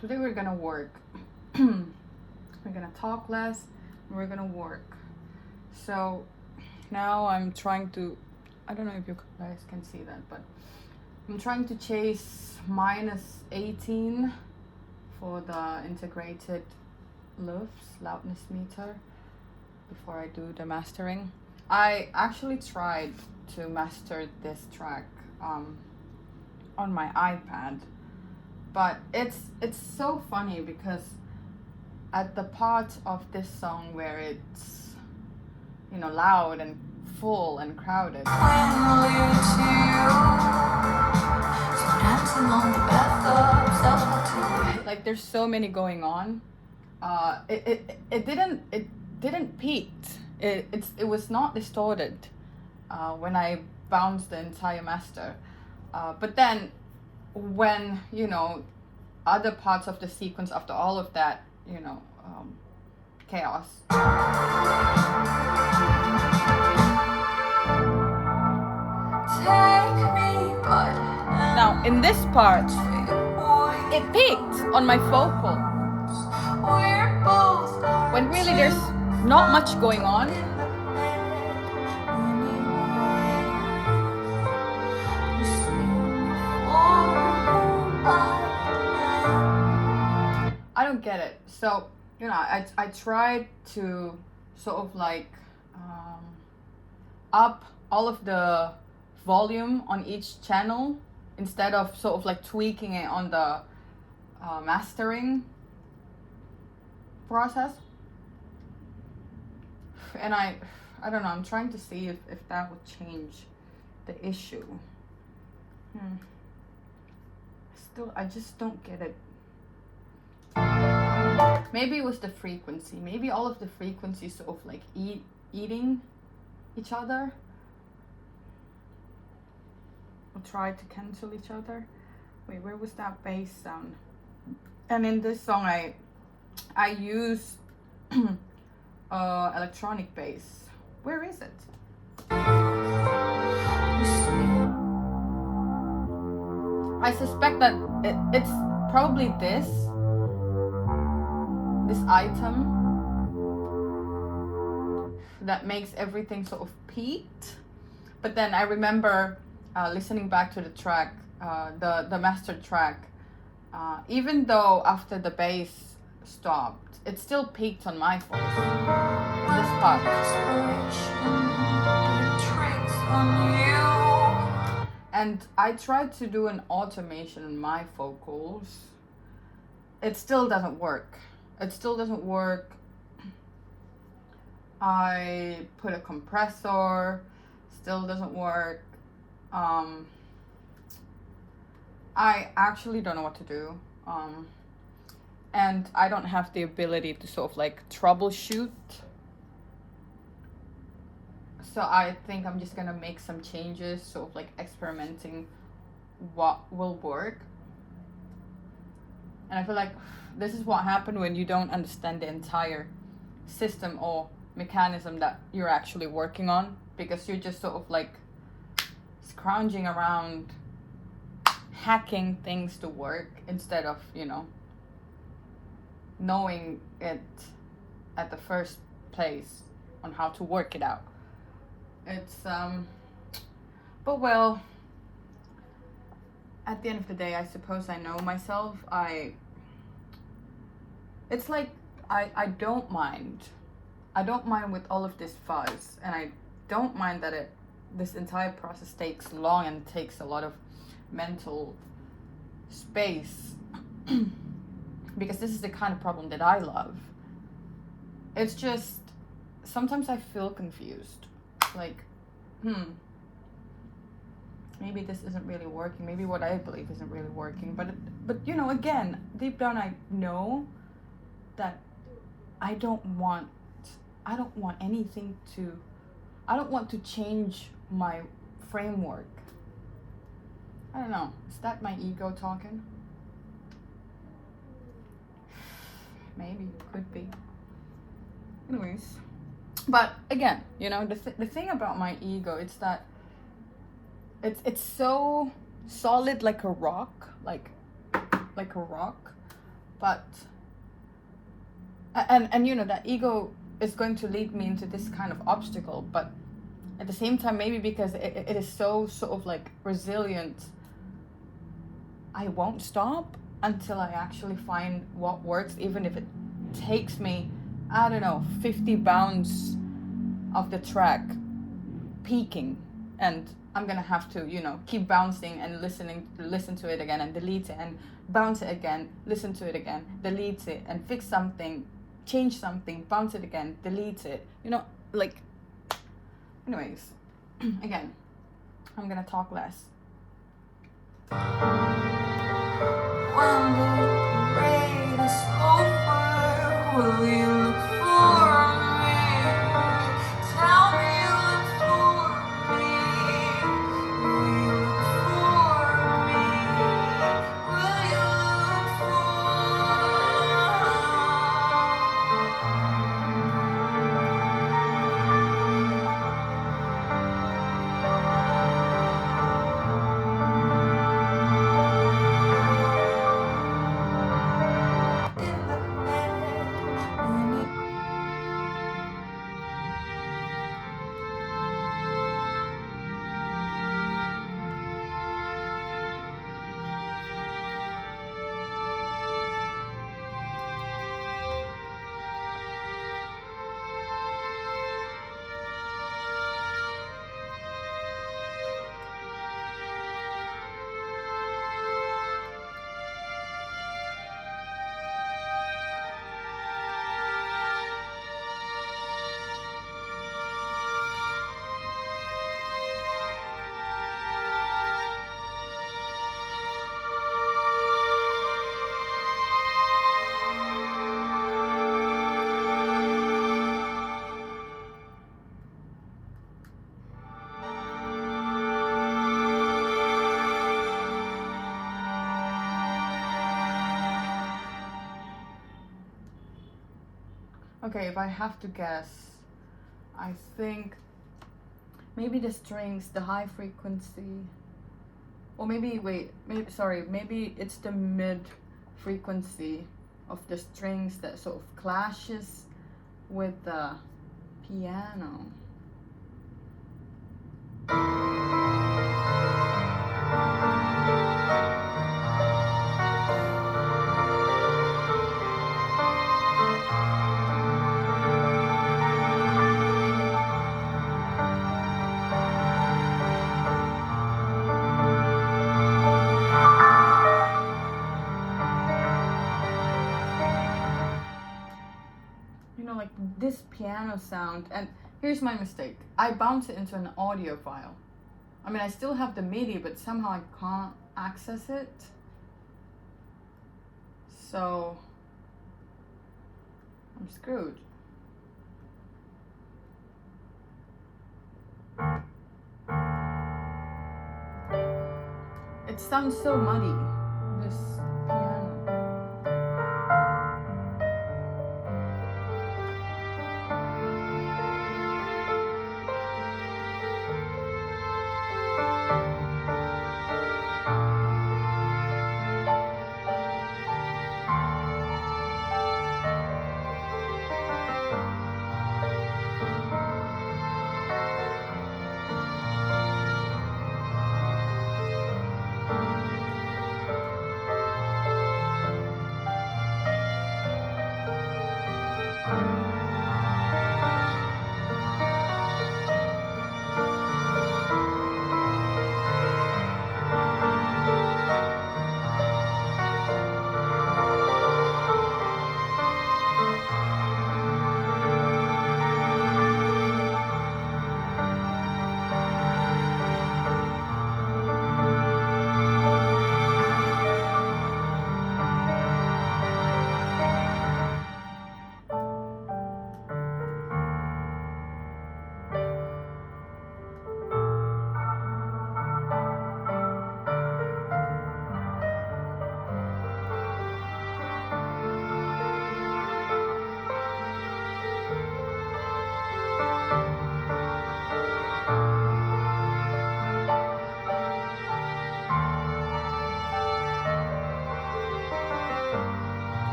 Today we're gonna work. We're gonna talk less, and we're gonna work. So now I'm trying to, I don't know if you guys can see that, but I'm trying to chase minus 18 for the integrated loudness meter before I do the mastering. I actually tried to master this track on my iPad, but it's so funny because at the part of this song where it's, you know, loud and full and crowded, like there's so many going on. It didn't peak. It was not distorted when I bounced the entire master. But then when, you know, other parts of the sequence after all of that, you know, chaos. Now in this part, it peaked on my vocal when really there's not much going on. I don't get it. So, you know, I tried to sort of like up all of the volume on each channel instead of sort of like tweaking it on the mastering process. And I don't know, I'm trying to see if that would change the issue. Still, I just don't get it. Maybe it was the frequency. Maybe all of the frequencies sort of like eating each other. Or try to cancel each other. Wait, where was that bass sound? And in this song I use electronic bass. Where is it? I suspect that it's probably this item that makes everything sort of peaked. But then I remember listening back to the track, the mastered track, even though after the bass stopped, it still peaked on my voice. This part. And I tried to do an automation in my vocals. It still doesn't work. It still doesn't work. I put a compressor, still doesn't work. I actually don't know what to do. And I don't have the ability to sort of like troubleshoot. So I think I'm just gonna make some changes, sort of like experimenting what will work. And I feel like this is what happened when you don't understand the entire system or mechanism that you're actually working on, because you're just sort of like scrounging around hacking things to work instead of, you know, knowing it at the first place on how to work it out. It's but well, at the end of the day, I suppose I know myself. It's like I don't mind with all of this fuzz, and I don't mind that this entire process takes long and takes a lot of mental space because this is the kind of problem that I love. It's just sometimes I feel confused, like maybe this isn't really working, maybe what I believe isn't really working, but you know, again, deep down I know that I don't want anything to, I don't want to change my framework. I don't know, is that my ego talking? Maybe, could be. Anyways, but again, you know, the thing about my ego, it's that it's so solid like a rock, like a rock, But and you know, that ego is going to lead me into this kind of obstacle, but at the same time, maybe because it is so sort of like resilient, I won't stop until I actually find what works, even if it takes me, I don't know, 50 bounds of the track peaking, and I'm gonna have to, you know, keep bouncing and listen to it again and delete it and bounce it again, listen to it again, delete it and fix something, change something, bounce it again, delete it, you know, like, anyways. Again, I'm gonna talk less. When the parade is over, will you look for me? Tell me you look for me. Will you look for me? Will you look Okay, if I have to guess, I think maybe the strings, the high frequency, or maybe, maybe it's the mid frequency of the strings that sort of clashes with the piano. Like this piano sound, and here's my mistake. I bounce it into an audio file. I mean, I still have the MIDI, but somehow I can't access it. So I'm screwed. It sounds so muddy, this piano.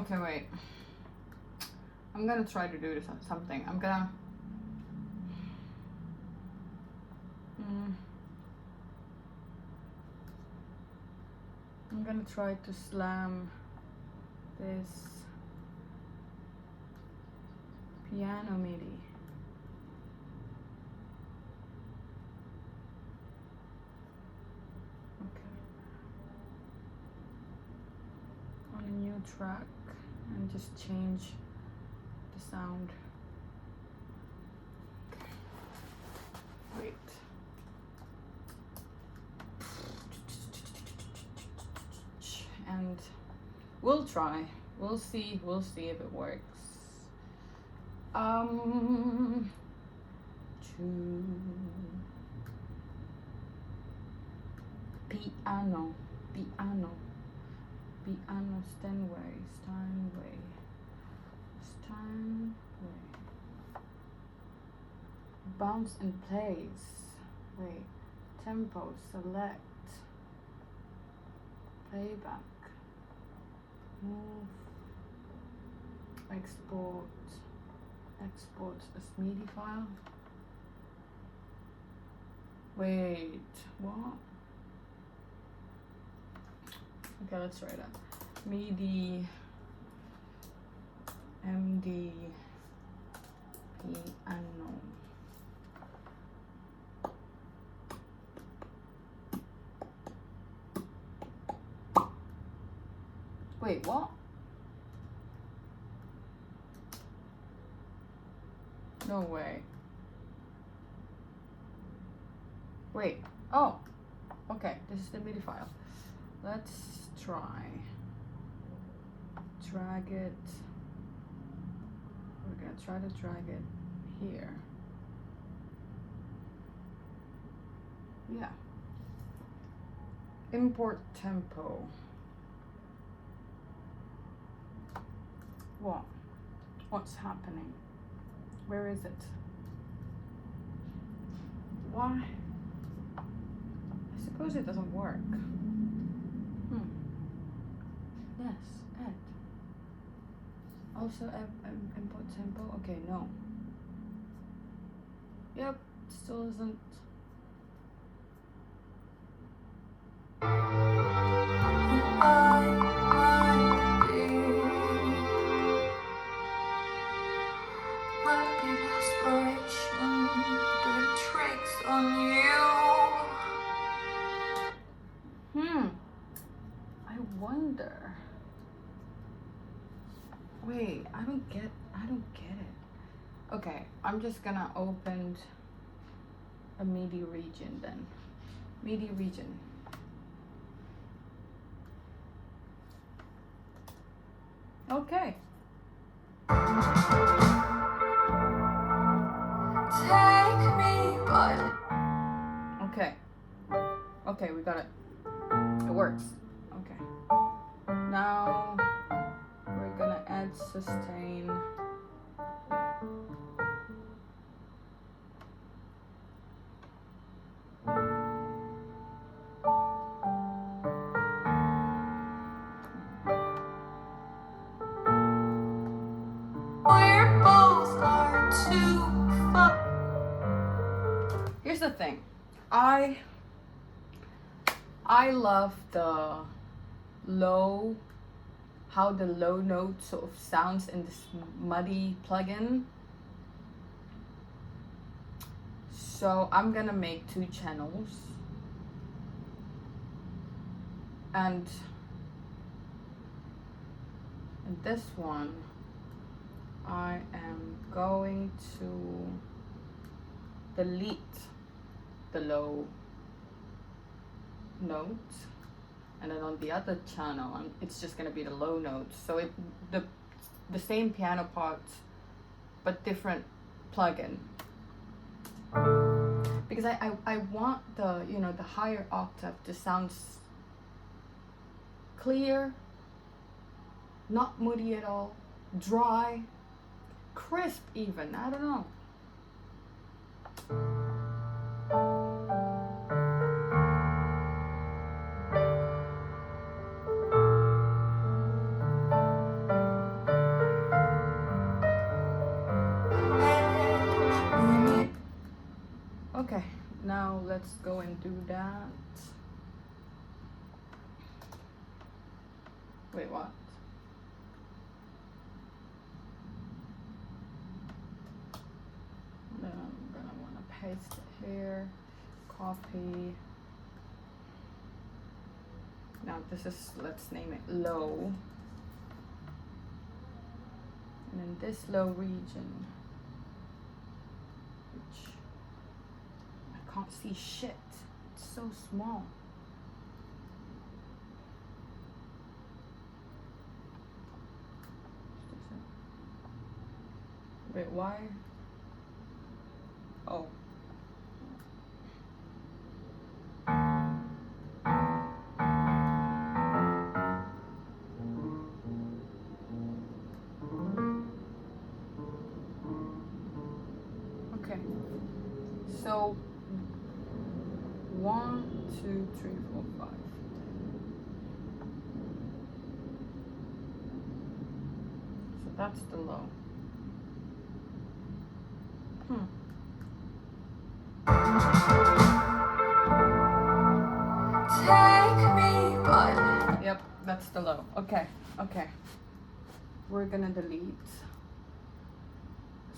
Okay, wait. I'm gonna try to do something. I'm gonna try to slam this piano MIDI. Okay. On a new track and just change the sound. Okay. Wait. And we'll try. We'll see if it works. Piano, Steinway. Bounce and place. Wait, tempo, select, playback, move, export as MIDI file. Wait, what? Okay, let's try that. MIDI, MD, piano. Wait, what? No way. Wait. Oh, okay. This is the MIDI file. Let's try. Drag it. We're gonna try to drag it here. Yeah. Import tempo. What? What's happening? Where is it? Why? I suppose it doesn't work. Yes, add. Also import tempo. Okay, no. Yep, still isn't. I wonder. Wait, I don't get it. Okay, I'm just gonna open a MIDI region then. MIDI region. Okay. Take me by. Okay, we got it. It works. Okay. Now we're gonna add sustain. Here's the thing. I love the low, how the low note sort of sounds in this muddy plugin. So I'm gonna make 2 channels, and in this one I am going to delete the low notes, and then on the other channel it's just gonna be the low notes. So the same piano parts but different plugin, because I want the the higher octave to sound clear, not moody at all, dry, crisp even. I don't know. now let's go and do that. Wait, what? Then I'm gonna wanna paste it here, copy. Now this is, let's name it low. And in this low region, which I can't see shit, it's so small. Wait, why? Oh. Okay. So 1, 2, 3, 4, 5. So that's the low. Yep, that's the low. Okay, okay. We're gonna delete.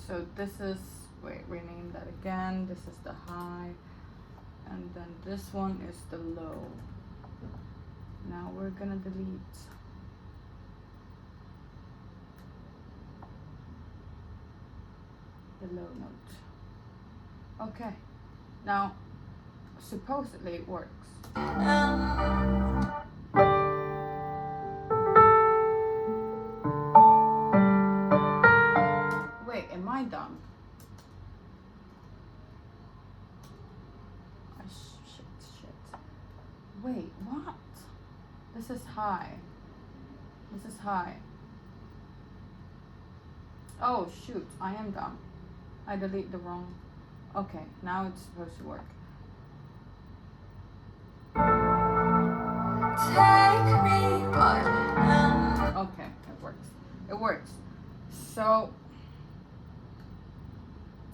So this is, wait, rename that again. This is the high. And then this one is the low. Now we're gonna delete. The low note. Okay. Now, supposedly it works. Wait, am I dumb? Shit. Wait, what? This is high. This is high. Oh shoot, I am dumb. I delete the wrong. Okay, now it's supposed to work. Take me by the hand. Okay, it works. It works. So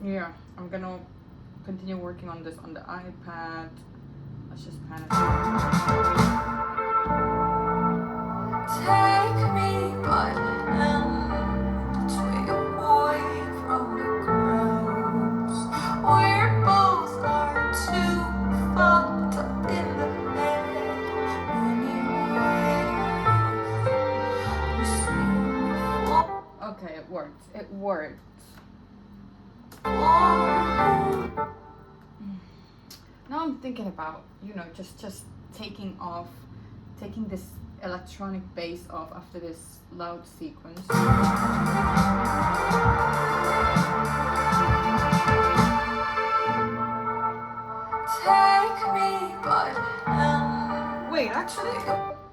yeah, I'm gonna continue working on this on the iPad. Let's just pan it. Take me by the hand, sway away from the crowds. We're both are too fucked up in the head. Anyways, okay, it worked. It worked. Now I'm thinking about, you know, just taking this electronic bass off after this loud sequence. Take me by the hand. Wait, actually,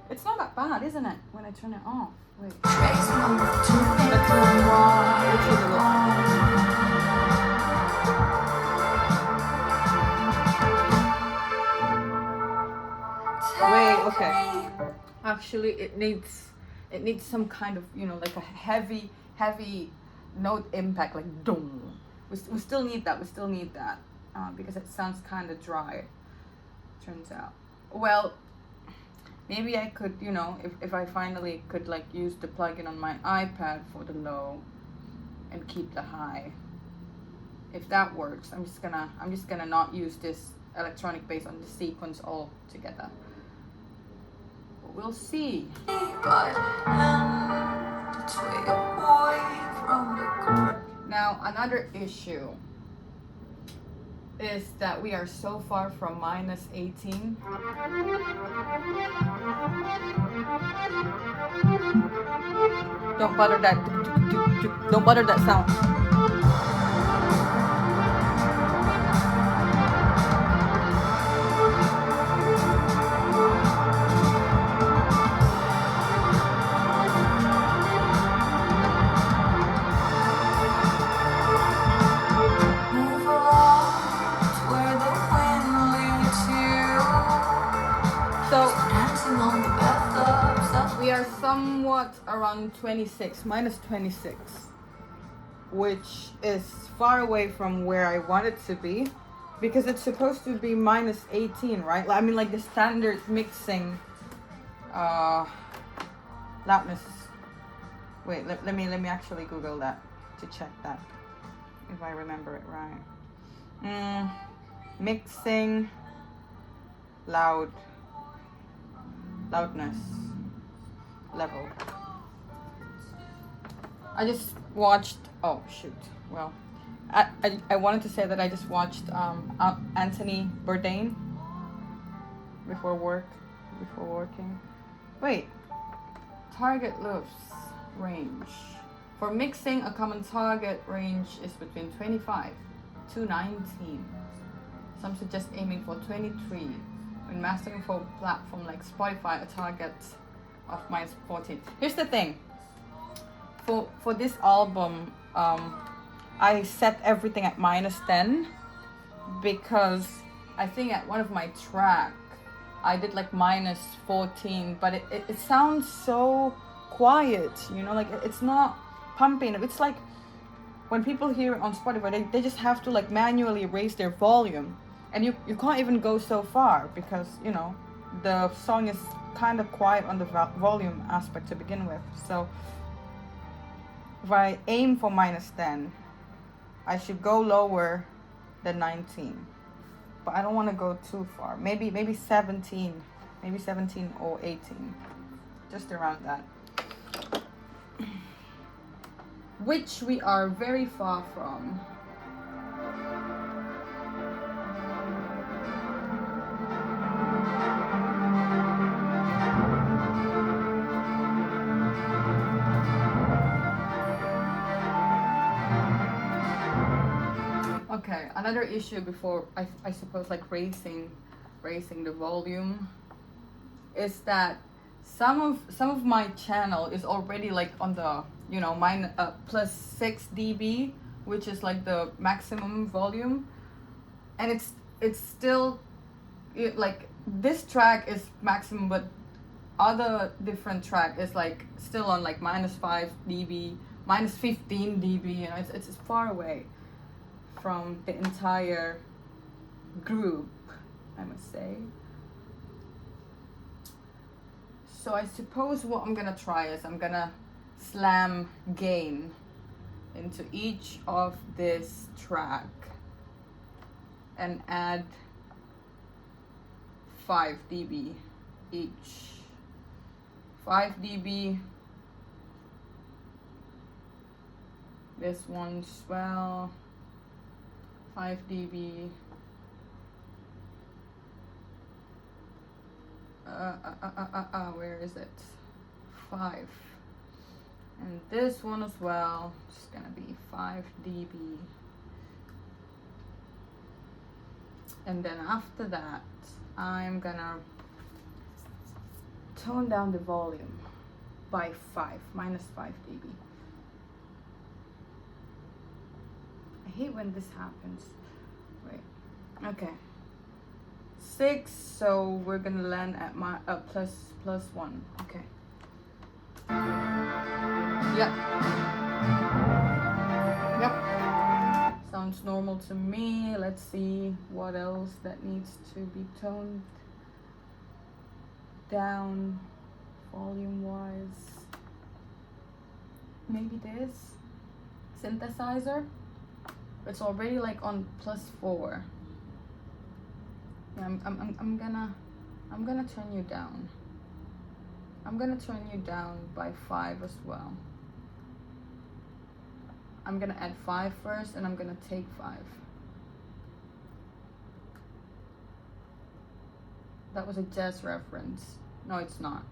it's not that bad, isn't it? When I turn it off. Wait. Wait, okay. Actually, it needs some kind of, you know, like a heavy note impact, like dong. We still need that. Because it sounds kind of dry. Turns out. Well, maybe I could, you know, if I finally could like use the plugin on my iPad for the low, and keep the high. If that works, I'm just gonna not use this electronic bass on the sequence altogether. We'll see. Now, another issue is that we are so far from -18. Don't bother that. Don't bother that sound. We are somewhat around 26, -26, which is far away from where I want it to be, because it's supposed to be minus 18, right? I mean, like the standard mixing loudness. Wait, let me actually Google that to check that if I remember it right. Mixing loudness level. I just watched. Oh shoot. Well, I wanted to say that I just watched Anthony Bourdain before working. Wait, target loops range. For mixing, a common target range is between 25 to 19. Some suggest aiming for 23. When mastering for a platform like Spotify, a target of minus 14. Here's the thing. For this album, I set everything at minus 10 because I think at one of my track I did like minus 14, but it sounds so quiet, you know, like it's not pumping. It's like when people hear it on Spotify, they just have to like manually raise their volume, and you can't even go so far because, you know, the song is kind of quiet on the volume aspect to begin with. So if I aim for minus 10, I should go lower than 19, but I don't want to go too far. Maybe 17, maybe 17 or 18, just around that, which we are very far from. Okay, another issue before I suppose like raising the volume is that some of my channel is already like on the, you know, mine plus 6 dB, which is like the maximum volume, and it's still like this track is maximum, but other different track is like still on like minus 5 dB, minus 15 dB, you know, it's far away from the entire group, I must say. So I suppose what I'm gonna try is I'm gonna slam gain into each of this track and add 5 dB each. 5 dB. This one as well. 5 dB. Where is it? 5. And this one as well. It's gonna be 5 dB. And then after that, I'm gonna tone down the volume by 5, minus 5 dB. I hate when this happens. Wait. Okay. 6, so we're gonna land at my plus 1. Okay. Yep. Sounds normal to me. Let's see what else that needs to be toned down volume wise. Maybe this synthesizer. It's already like on plus 4. I'm gonna turn you down. I'm gonna turn you down by 5 as well. I'm gonna add 5 first, and I'm gonna take 5. That was a jazz reference. No, it's not.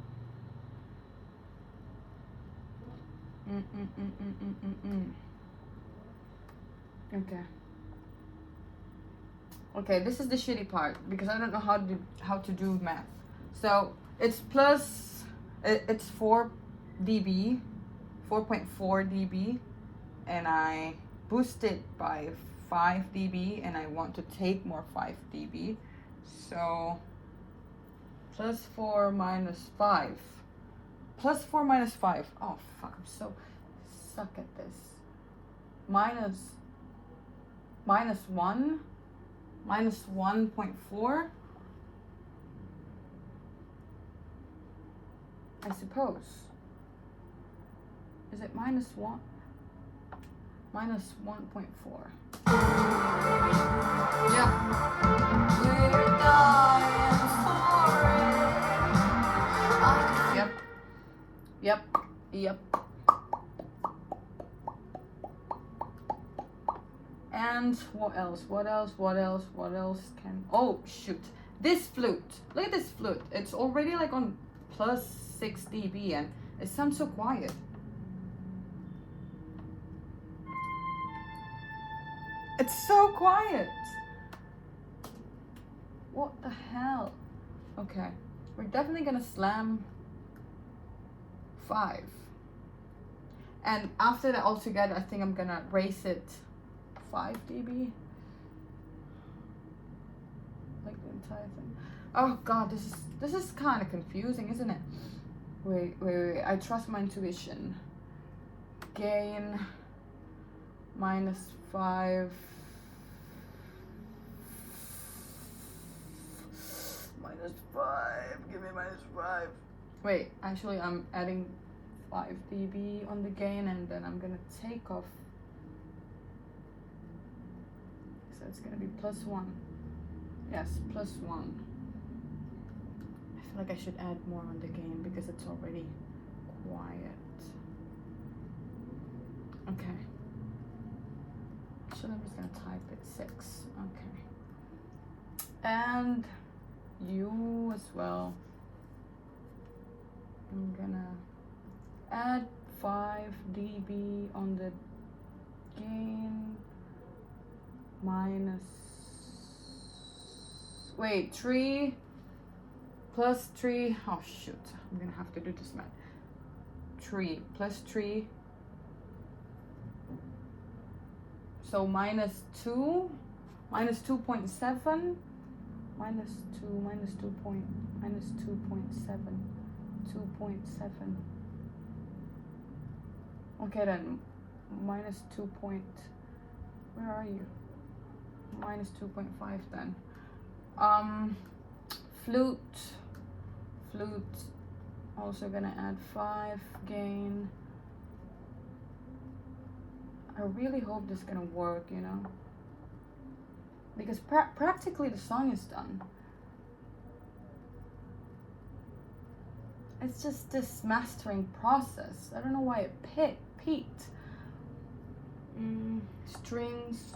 Okay. Okay, this is the shitty part because I don't know how to do math. So it's 4 dB, 4.4 dB, and I boost it by 5 dB, and I want to take more 5 dB. So plus 4 minus 5. Plus 4 minus 5. Oh fuck, I'm so suck at this. Minus 1. minus 1.4. I suppose. Is it minus 1? Minus 1.4. Yeah. We're dying for it. Yep. And what else? What else can... Oh, shoot. This flute. Look at this flute. It's already like on plus 6 dB and it sounds so quiet. It's so quiet. What the hell? Okay. We're definitely gonna slam 5. And after that altogether, I think I'm gonna raise it 5 dB. Like the entire thing. Oh god, this is kind of confusing, isn't it? Wait. I trust my intuition. Gain minus 5. Minus 5. Give me minus 5. Wait, actually I'm adding 5 dB on the gain and then I'm gonna take off. So it's gonna be plus 1. Yes, plus 1. I feel like I should add more on the gain because it's already quiet. Okay. Actually, I'm just gonna type it 6. Okay. And you as well. I'm gonna add 5 dB on the gain. Minus, wait, 3 plus 3, oh shoot, I'm gonna have to do this math. 3 plus 3, so minus 2, minus 2.7, minus 2, minus 2 point, minus 2.7, 2.7. Okay then, minus 2 point, where are you? Minus 2.5 then. Flute, also gonna add 5 gain. I really hope this is gonna work, you know, because practically the song is done. It's just this mastering process. I don't know why it peaked. Strings.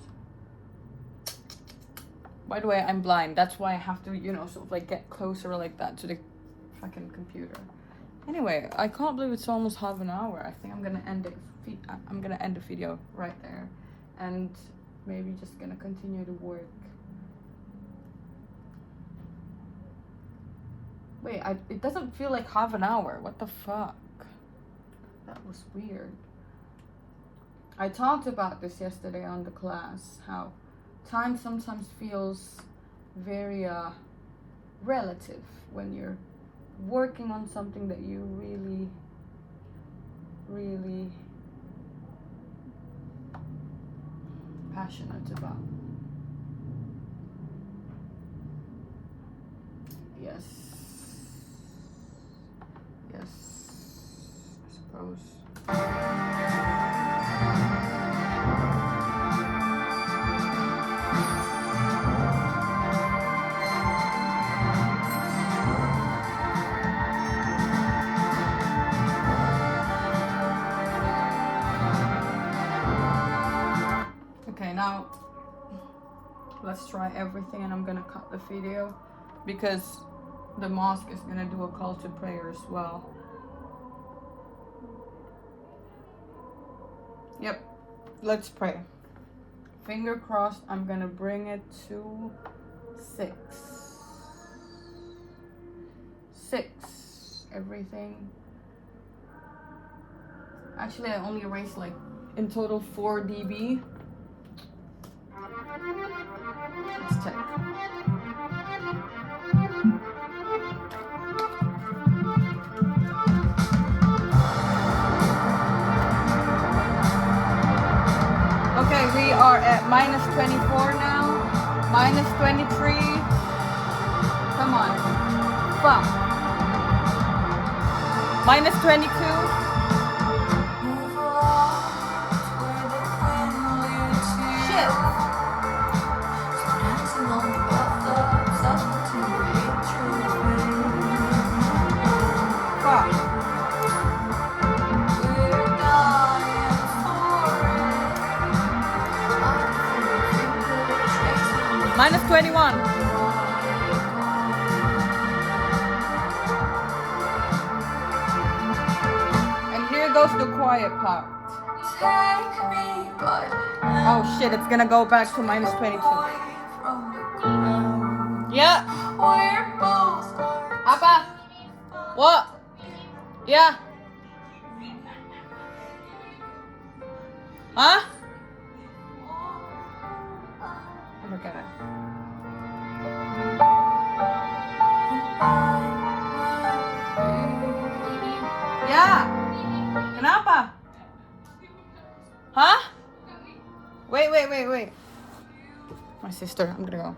By the way, I'm blind. That's why I have to, you know, sort of like get closer like that to the fucking computer. Anyway, I can't believe it's almost half an hour. I think I'm gonna end it. I'm gonna end the video right there, and maybe just gonna continue to work. Wait, it doesn't feel like half an hour. What the fuck? That was weird. I talked about this yesterday on the class, how time sometimes feels very relative when you're working on something that you really passionate about. Yes, I suppose. Okay, now let's try everything, and I'm gonna cut the video because the mosque is gonna do a call to prayer as well. Yep, let's pray. Finger crossed, I'm gonna bring it to 6. 6, everything. Actually, I only erased like in total 4 dB. Let's check. Okay, we are at minus 24 now. Minus 23. Come on. Fuck. Minus 22. Shit. Fuck. Minus 21. And here goes the quiet part. Oh shit, it's gonna go back to minus 22. Yeah. Appa. What? Yeah. Huh? Look at it. Yeah. Kenapa? Huh? Wait. My sister, I'm gonna go.